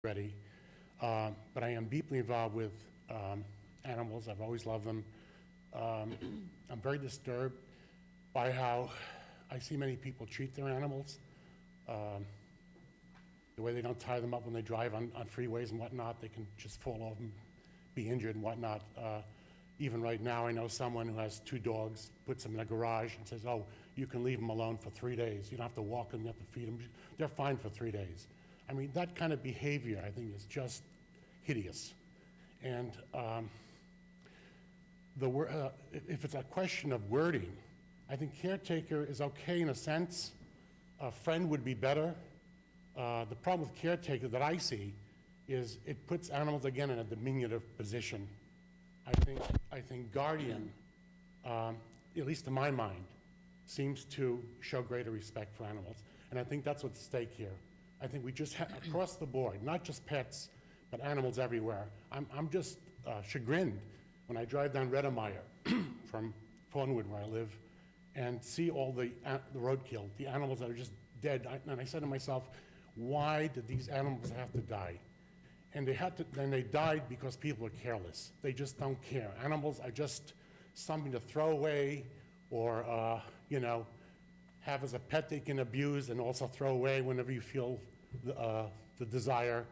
already. But I am deeply involved with animals. I've always loved them. I'm very disturbed by how I see many people treat their animals. The way they don't tie them up when they drive on freeways and whatnot. They can just fall off and be injured and whatnot. Even right now, I know someone who has 2 dogs, puts them in a garage and says, oh, you can leave them alone for 3 days. You don't have to walk them, you have to feed them. They're fine for 3 days. I mean, that kind of behavior, I think, is just hideous. And if it's a question of wording, I think caretaker is okay in a sense. A friend would be better. The problem with caretaker that I see is it puts animals, again, in a diminutive position. I think guardian, at least to my mind, seems to show greater respect for animals. And I think that's what's at stake here. I think we just have, across the board, not just pets, but animals everywhere. I'm just chagrined when I drive down Redemeyer from Fawnwood, where I live, and see all the roadkill, the animals that are just dead. And I said to myself, why did these animals have to die? And they died because people are careless. They just don't care. Animals are just something to throw away or, have as a pet they can abuse and also throw away whenever you feel the desire.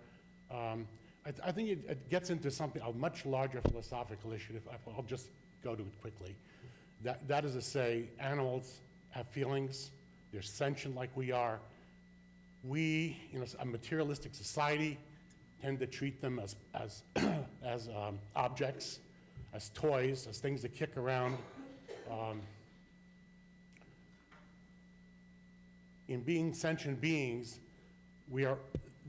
I think it gets into something, a much larger philosophical issue. I'll just go to it quickly. That is to say, animals have feelings. They're sentient like we are. We, a materialistic society, tend to treat them as objects, as toys, as things to kick around. In being sentient beings,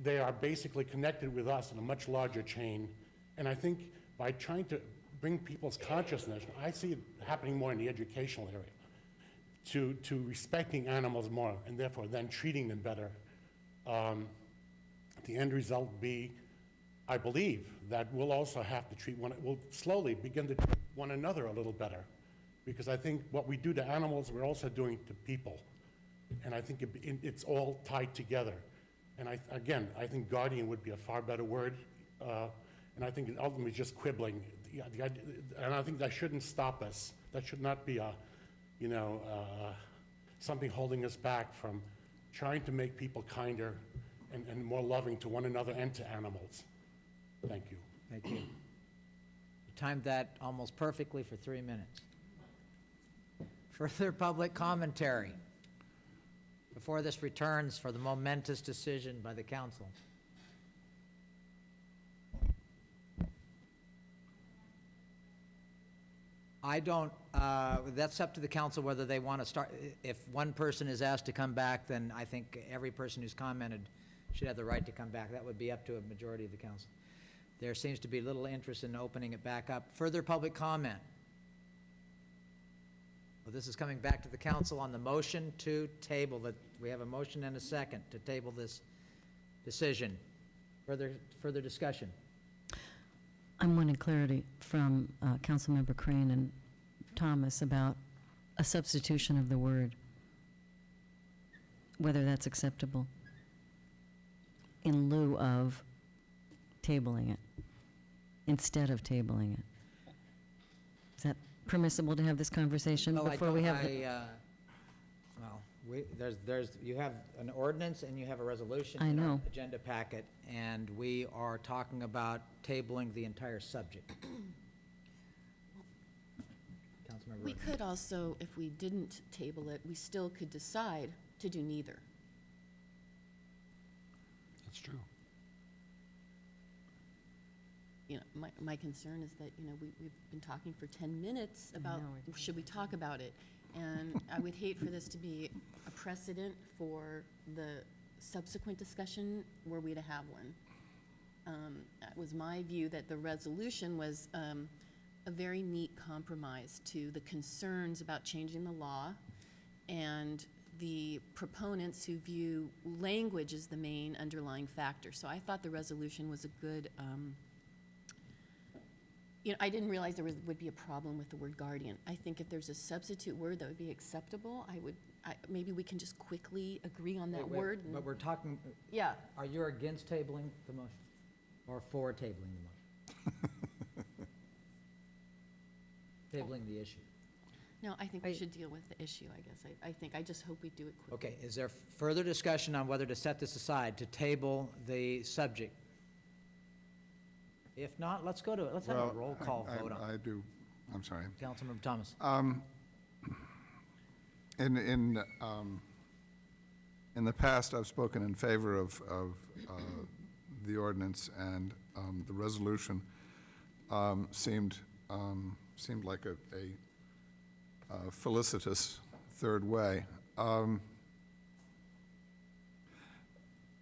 they are basically connected with us in a much larger chain. And I think by trying to bring people's consciousness, I see it happening more in the educational area, to respecting animals more and therefore then treating them better. The end result will be, I believe, that we'll also have to we'll slowly begin to treat one another a little better. Because I think what we do to animals, we're also doing to people. And I think it's all tied together. And I think guardian would be a far better word. And I think it ultimately is just quibbling. And I think that shouldn't stop us. That should not be something holding us back from trying to make people kinder and more loving to one another and to animals. Thank you. Thank you. You timed that almost perfectly for 3 minutes. Further public commentary before this returns for the momentous decision by the council. I don't, that's up to the council whether they want to start. If one person is asked to come back, then I think every person who's commented should have the right to come back. That would be up to a majority of the council. There seems to be little interest in opening it back up. Further public comment? Well, this is coming back to the council on the motion to table. We have a motion and a second to table this decision. Further discussion? I'm wanting clarity from Councilmember Crane and Thomas about a substitution of the word, whether that's acceptable in lieu of tabling it, instead of tabling it. Is that permissible to have this conversation before we have? You have an ordinance and you have a resolution I in our know. agenda packet, and we are talking about tabling the entire subject. Councilmember We Rodriguez. could also, if we didn't table it, we still could decide to do neither. That's true. My concern is that, we've been talking for 10 minutes about, should we talk about it? And I would hate for this to be a precedent for the subsequent discussion were we to have one. It was my view that the resolution was a very neat compromise to the concerns about changing the law and the proponents who view language as the main underlying factor. So I thought the resolution was a good, I didn't realize there would be a problem with the word guardian. I think if there's a substitute word that would be acceptable, maybe we can just quickly agree on that word. But we're talking, Yeah. are you against tabling the motion? Or for tabling the motion? Tabling the issue. No, I think we should deal with the issue, I guess. I just hope we do it quickly. Okay, is there further discussion on whether to set this aside, to table the subject? If not, let's have a roll call vote on it. I do, I'm sorry. Councilmember Thomas. In the past, I've spoken in favor of the ordinance, and the resolution seemed like a felicitous third way.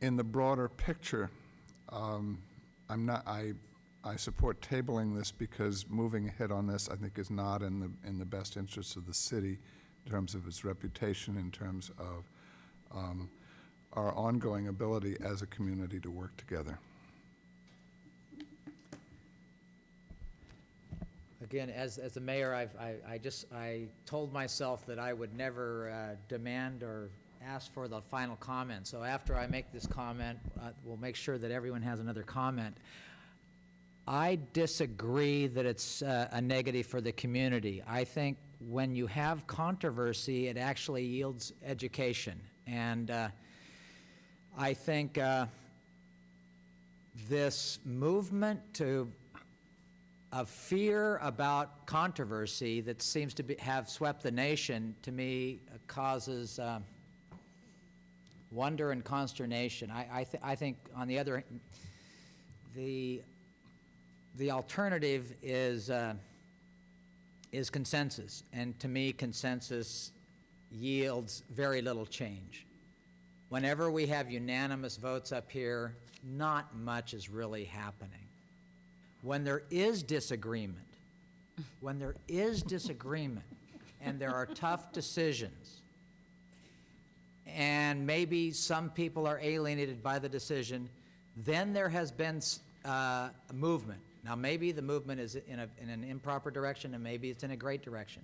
In the broader picture, I support tabling this because moving ahead on this, I think, is not in the best interest of the city in terms of its reputation, in terms of our ongoing ability as a community to work together. Again, as the mayor, I told myself that I would never demand or ask for the final comment. So after I make this comment, we'll make sure that everyone has another comment. I disagree that it's a negative for the community. I think when you have controversy, it actually yields education. And I think this movement of fear about controversy that seems to have swept the nation, to me, causes wonder and consternation. I think, on the other hand, the alternative is consensus, and to me, consensus yields very little change. Whenever we have unanimous votes up here, not much is really happening. When there is disagreement, and there are tough decisions, and maybe some people are alienated by the decision, then there has been a movement. Now, maybe the movement is in an improper direction, and maybe it's in a great direction.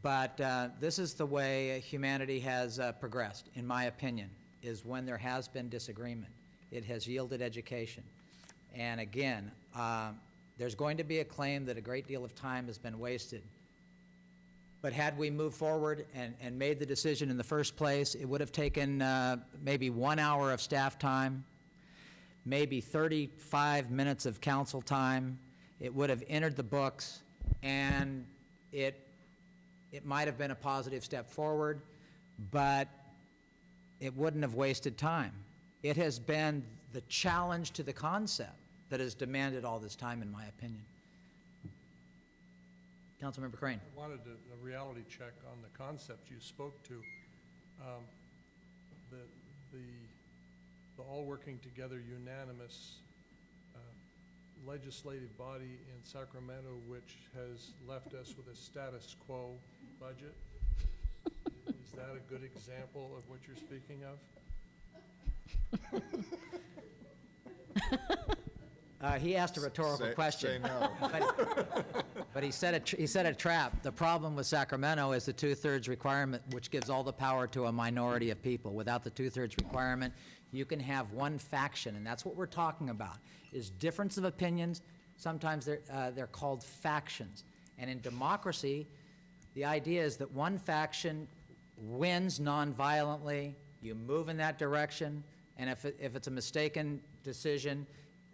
But this is the way humanity has progressed, in my opinion, is when there has been disagreement. It has yielded education. And again, there's going to be a claim that a great deal of time has been wasted. But had we moved forward and made the decision in the first place, it would have taken maybe 1 hour of staff time, maybe 35 minutes of council time. It would have entered the books, and it might have been a positive step forward, but it wouldn't have wasted time. It has been the challenge to the concept that has demanded all this time, in my opinion. Councilmember Crane. I wanted a reality check on the concept you spoke to. The all working together unanimous legislative body in Sacramento, which has left us with a status quo budget. Is that a good example of what you're speaking of? He asked a rhetorical question. Say no. But he set a trap. The problem with Sacramento is the two-thirds requirement, which gives all the power to a minority of people. Without the two-thirds requirement, you can have one faction, and that's what we're talking about, is difference of opinions. Sometimes they're called factions. And in democracy, the idea is that one faction wins nonviolently, you move in that direction, and if it's a mistaken decision,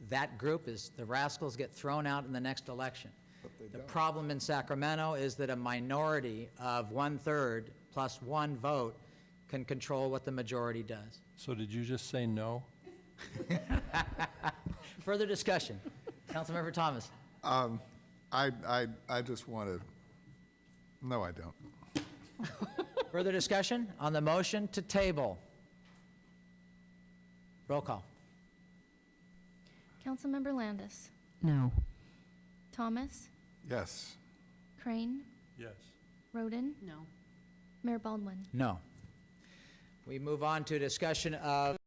that group the rascals get thrown out in the next election. The problem in Sacramento is that a minority of 1/3 plus one vote can control what the majority does. So did you just say no? Further discussion. Councilmember Thomas. I just want to, no, I don't. Further discussion on the motion to table. Roll call. Councilmember Landis. No. Thomas. Yes. Crane. Yes. Roden. No. Mayor Baldwin. No. We move on to discussion of